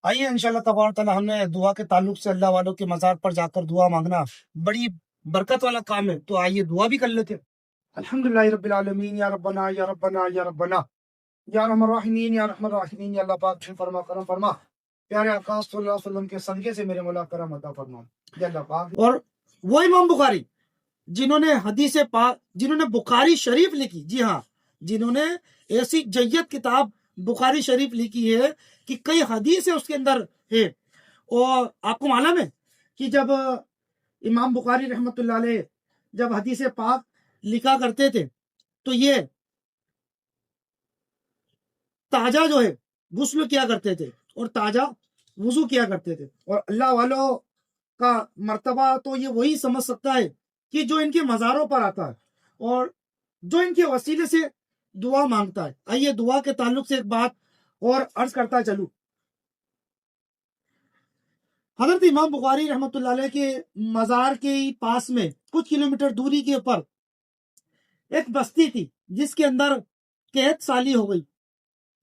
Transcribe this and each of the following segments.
آئیے انشاءاللہ تبارک تعالیٰ ہم نے دعا کے تعلق سے اللہ والوں کے مزار پر جا کر دعا مانگنا بڑی برکت والا کام ہے، تو آئیے دعا بھی کر لیتے ہیں۔ الحمدللہ رب العالمین، یا ربنا یا ربنا یا ربنا یا رحم الراحمین یا رحم الراحمین، یا اللہ پاک رحم فرما کرم فرما، پیارے آقا صلی اللہ علیہ وسلم کے صدقے سے میرے مولا کرم عطا فرما یا اللہ پاک۔ اور وہ امام بخاری جنہوں نے حدیث پاک، جنہوں نے بخاری شریف لکھی، جی ہاں، جنہوں نے ایسی جید کتاب بخاری شریف لکھی ہے کہ کئی حدیثیں اس کے اندر ہے۔ اور آپ کو معلوم ہے کہ جب امام بخاری رحمۃ اللہ علیہ جب حدیث پاک لکھا کرتے تھے تو یہ تازہ جو ہے غسل کیا کرتے تھے اور تازہ وضو کیا کرتے تھے، اور اللہ والوں کا مرتبہ تو یہ وہی سمجھ سکتا ہے کہ جو ان کے مزاروں پر آتا ہے اور جو ان کے وسیلے سے دعا مانگتا ہے۔ آئیے دعا کے تعلق سے ایک بات اور عرض کرتا چلوں۔ حضرت امام بخاری رحمۃ اللہ علیہ کے مزار کے پاس میں کچھ کلومیٹر دوری کے اوپر ایک بستی تھی جس کے اندر قحط سالی ہو گئی،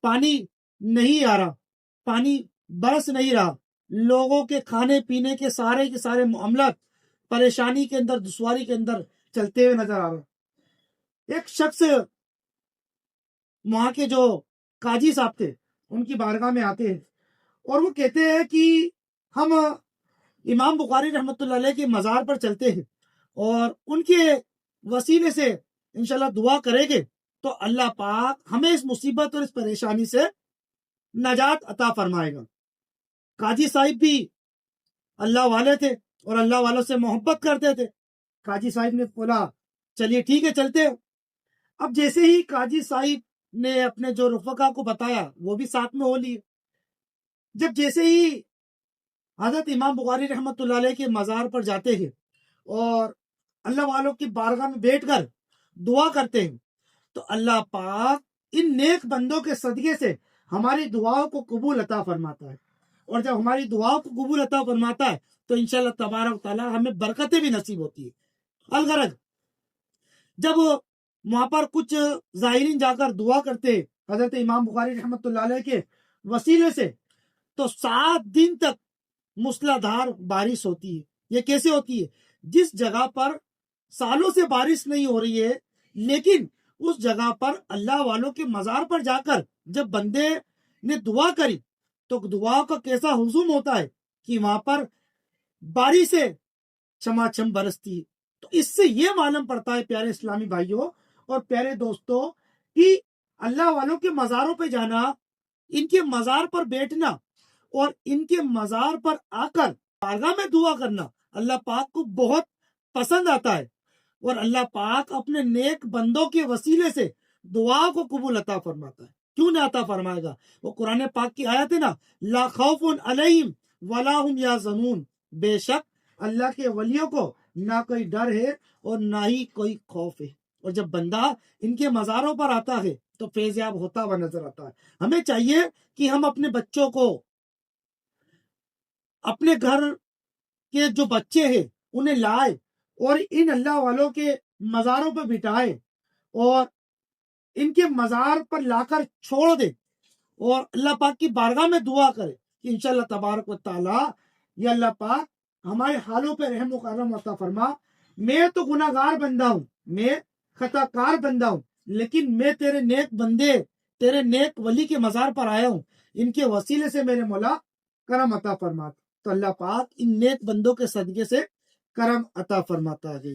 پانی نہیں آ رہا، پانی برس نہیں رہا، لوگوں کے کھانے پینے کے سارے معاملات پریشانی کے اندر، دشواری کے اندر چلتے ہوئے نظر آ رہے۔ ایک شخص وہاں کے جو قاضی صاحب تھے ان کی بارگاہ میں آتے ہیں اور وہ کہتے ہیں کہ ہم امام بخاری رحمۃ اللہ علیہ کے مزار پر چلتے ہیں اور ان کے وسیلے سے انشاءاللہ دعا کریں گے تو اللہ پاک ہمیں اس مصیبت اور اس پریشانی سے نجات عطا فرمائے گا۔ قاضی صاحب بھی اللہ والے تھے اور اللہ والوں سے محبت کرتے تھے۔ قاضی صاحب نے بولا چلیے ٹھیک ہے چلتے ہیں۔ اب جیسے ہی قاضی صاحب نے اپنے جو رفقا کو بتایا وہ بھی ساتھ میں ہو لیے۔ جب جیسے ہی حضرت امام بخاری رحمۃ اللہ علیہ کے مزار پر جاتے ہیں اور اللہ والوں کی بارگاہ میں بیٹھ کر دعا کرتے ہیں تو اللہ پاک ان نیک بندوں کے صدقے سے ہماری دعاؤں کو قبول عطا فرماتا ہے، اور جب ہماری دعاؤں کو قبول عطا فرماتا ہے تو انشاءاللہ تبارک تعالیٰ ہمیں برکتیں بھی نصیب ہوتی ہے۔ الغرض جب وہاں پر کچھ زائرین جا کر دعا کرتے حضرت امام بخاری رحمۃ اللہ علیہ کے وسیلے سے تو 7 دن تک موسلا دھار بارش ہوتی ہے۔ یہ کیسے ہوتی ہے؟ جس جگہ پر سالوں سے بارش نہیں ہو رہی ہے لیکن اس جگہ پر اللہ والوں کے مزار پر جا کر جب بندے نے دعا کری تو دعا کا کیسا ہجوم ہوتا ہے کہ وہاں پر بارشیں چھماچھم برستی ہے۔ تو اس سے یہ معلوم پڑتا ہے پیارے اسلامی بھائیوں اور پیارے دوستوں کہ اللہ والوں کے مزاروں پہ جانا، ان کے مزار پر بیٹھنا اور ان کے مزار پر آ کر بارگاہ میں دعا کرنا اللہ پاک کو بہت پسند آتا ہے، اور اللہ پاک اپنے نیک بندوں کے وسیلے سے دعا کو قبول عطا فرماتا ہے۔ کیوں نہ عطا فرمائے گا؟ وہ قرآن پاک کی آیت ہے نا، لا خوف علیہم ولا هم یحزنون، بے شک اللہ کے ولیوں کو نہ کوئی ڈر ہے اور نہ ہی کوئی خوف ہے۔ اور جب بندہ ان کے مزاروں پر آتا ہے تو فیضیاب ہوتا ہوا نظر آتا ہے۔ ہمیں چاہیے کہ ہم اپنے بچوں کو، اپنے گھر کے جو بچے ہیں انہیں لائے اور ان اللہ والوں کے مزاروں پر بٹھائے اور ان کے مزار پر لا کر چھوڑ دے اور اللہ پاک کی بارگاہ میں دعا کرے کہ انشاءاللہ تبارک و تعالی یا اللہ پاک ہمارے حالوں پہ رحم و کرم عطا فرما۔ میں تو گناہ گار بندہ ہوں، میں خطا کار بندہ ہوں، لیکن میں تیرے نیک بندے، تیرے نیک ولی کے مزار پر آیا ہوں، ان کے وسیلے سے میرے مولا کرم عطا فرما۔ تو اللہ پاک ان نیک بندوں کے صدقے سے کرم عطا فرماتا ہے۔